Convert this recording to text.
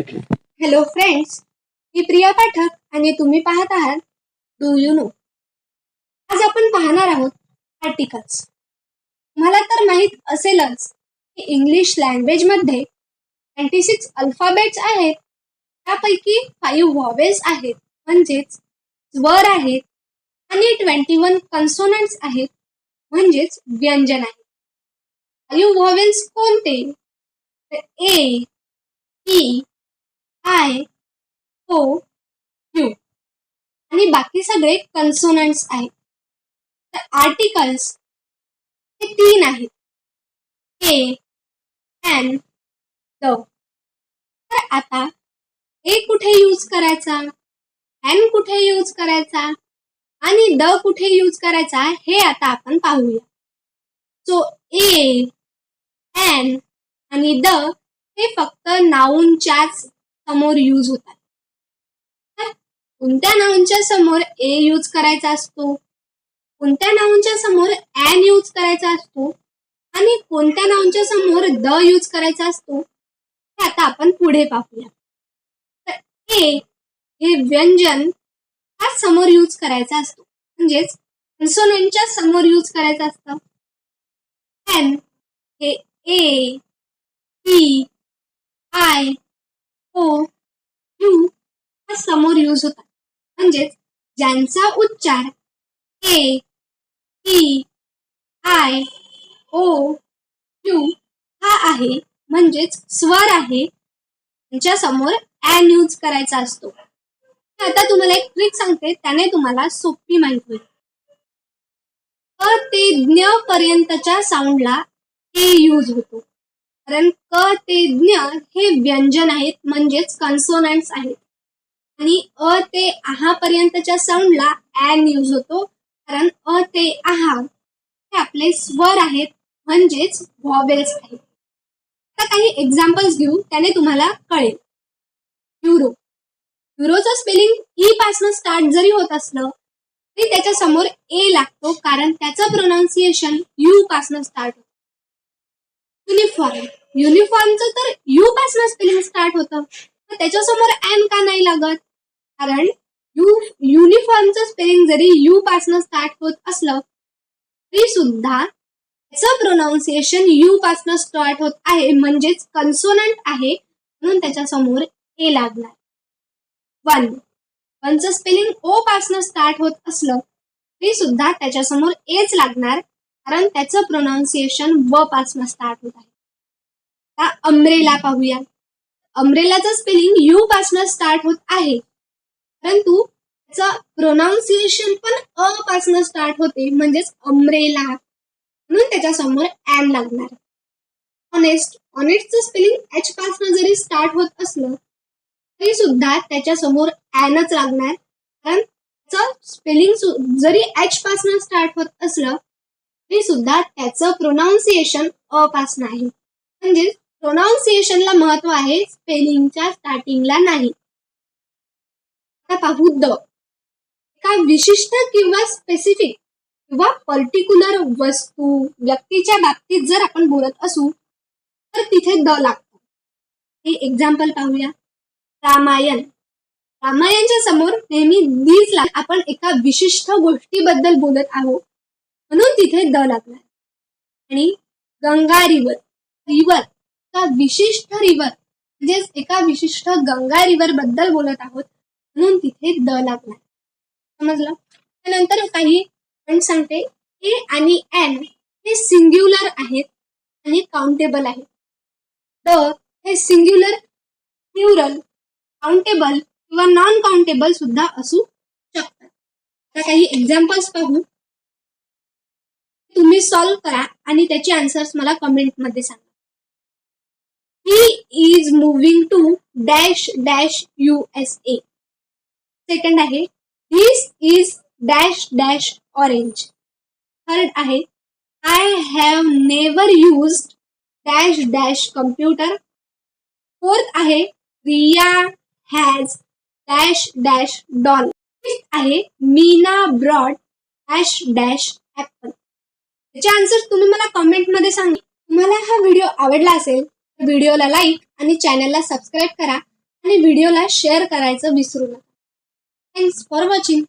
Hello friends, मी प्रिया पाठक आणि तुम्ही पाहत आहात डू यू नो. आज आपण पाहणार आहोत आर्टिकल्स. मला तर माहीत असेलच की इंग्लिश लँग्वेजमध्ये 96 अल्फाबेट्स आहेत. त्यापैकी 5 व्हॉवेल्स आहेत म्हणजेच स्वर आहेत आणि 21 कन्सोनंट्स आहेत म्हणजेच व्यंजन आहेत. 5 व्हॉवेल्स कोणते? ए, ई, आय, ओ, यू आणि बाकी सगळे कन्सोनंट्स आहेत. तर आर्टिकल्स हे 3 आहेत, ए, एन, द. तर आता ए कुठे यूज करायचा, एन कुठे यूज करायचा आणि द कुठे यूज करायचा हे आता आपण पाहूया. सो ए, एन आणि द हे फक्त नाऊनच्याच समोर यूज होतात. कोणत्या नाऊनच्या समोर ए यूज करायचा असतो, कोणत्या नाऊनच्या समोर एन यूज करायचा असतो आणि कोणत्या नाऊनच्या समोर द यूज करायचा असतो हे आता आपण पुढे पाहूया. तर ए हे व्यंजन हा समोर यूज करायचा असतो म्हणजेच कन्सोनंटच्या समोर यूज करायचं असतं. एन हे ए, ई, आय, ओ, यू हा समोर यूज होतात म्हणजेच ज्यांचा उच्चार ए, ई, आय, ओ, यू हा आहे म्हणजेच स्वर आहे त्यांच्या समोर एन यूज करायचा असतो. आता तुम्हाला एक ट्रिक सांगते, त्याने तुम्हाला सोपी माहित होईल. क ते ज्ञ पर्यंतच्या साऊंडला ए यूज होतो कारण क ते ज्ञ हे व्यंजन आहेत म्हणजेच कन्सोनंट्स आहेत आणि अ ते आहा पर्यंतच्या साऊंडला एन यूज होतो कारण अ ते आहा हे आपले स्वर आहेत म्हणजेच व्हॉवेल्स आहेत. आता काही एक्झाम्पल्स घेऊ, त्याने तुम्हाला कळेल. युरो, युरोचं स्पेलिंग ई पासून स्टार्ट जरी होत असलं तरी त्याच्या समोर ए लागतो कारण त्याचं प्रोनाउन्सिएशन यू पासून स्टार्ट होतं. युनिफॉर्म, युनिफॉर्मचं तर यू पासून स्पेलिंग स्टार्ट होतं तर त्याच्यासमोर एन का नाही लागत, कारण युनिफॉर्मचं स्पेलिंग जरी यू पासून स्टार्ट होत असलं तरी सुद्धा त्याचं प्रोनाउन्सिएशन यू पासून स्टार्ट होत आहे म्हणजेच कन्सोनंट आहे म्हणून त्याच्या समोर ए लागणार. वन, वनचं स्पेलिंग ओ पासून स्टार्ट होत असलं तरी सुद्धा त्याच्या समोर एच लागणार कारण त्याचं प्रोनाउन्सिएशन व पासून स्टार्ट होत आहे. आता अम्ब्रेला पाहूया. अम्ब्रेलाचं स्पेलिंग यू पासून स्टार्ट होत आहे परंतु त्याचं प्रोनाउन्सिएशन पण अ पासून स्टार्ट होते म्हणजेच अम्ब्रेला म्हणून त्याच्या समोर एन लागणार. ऑनेस्ट, ऑनेस्टचं स्पेलिंग एच पासून जरी स्टार्ट होत असलं तरी सुद्धा त्याच्या समोर एनच लागणार कारण त्याचं स्पेलिंग जरी एच पासून स्टार्ट होत असलं तरी सुद्धा त्याचं प्रोनाउन्सिएशन अ पासून आहे म्हणजे प्रोनाउन्सिएशनला महत्व आहे, स्पेलिंगच्या स्टार्टिंगला नाही. आता पाहू द. एका विशिष्ट किंवा स्पेसिफिक किंवा पर्टिक्युलर वस्तू व्यक्तीच्या बाबतीत जर आपण बोलत असू तर तिथे द लागतं. हे एक्झाम्पल पाहूया. रामायण, रामायणच्या समोर नेहमी दीज लागतात. आपण एका विशिष्ट गोष्टीबद्दल बोलत आहोत म्हणून तिथे द लागणार. आणि गंगा रिव्हर, रिव्हर एका विशिष्ट रिव्हर म्हणजेच एका विशिष्ट गंगा रिव्हर बद्दल बोलत आहोत म्हणून तिथे द लागणार. समजलं? त्यानंतर काही पॉइंट सांगते. ए आणि एन हे सिंग्युलर आहेत आणि काउंटेबल आहेत. द हे सिंग्युलर, प्लुरल, काउंटेबल किंवा नॉन काउंटेबल सुद्धा असू शकतात. आता काही एक्झाम्पल्स पाहू, तुम्ही सॉल्व्ह करा आणि त्याची आन्सर्स मला कमेंटमध्ये सांगा. He is moving to dash dash USA. Second आहे this is dash dash orange. Third आहे I have never used dash dash computer. Fourth आहे Riya has dash dash doll. Fifth आहे Meena brought dash dash apple. याचे answer तुम्ही मला कमेंटमध्ये सांगा. तुम्हाला हा व्हिडिओ आवडला असेल तर व्हिडिओला लाईक आणि चॅनलला सबस्क्राईब करा आणि व्हिडिओला शेअर करायचं विसरू नका. Thanks for watching.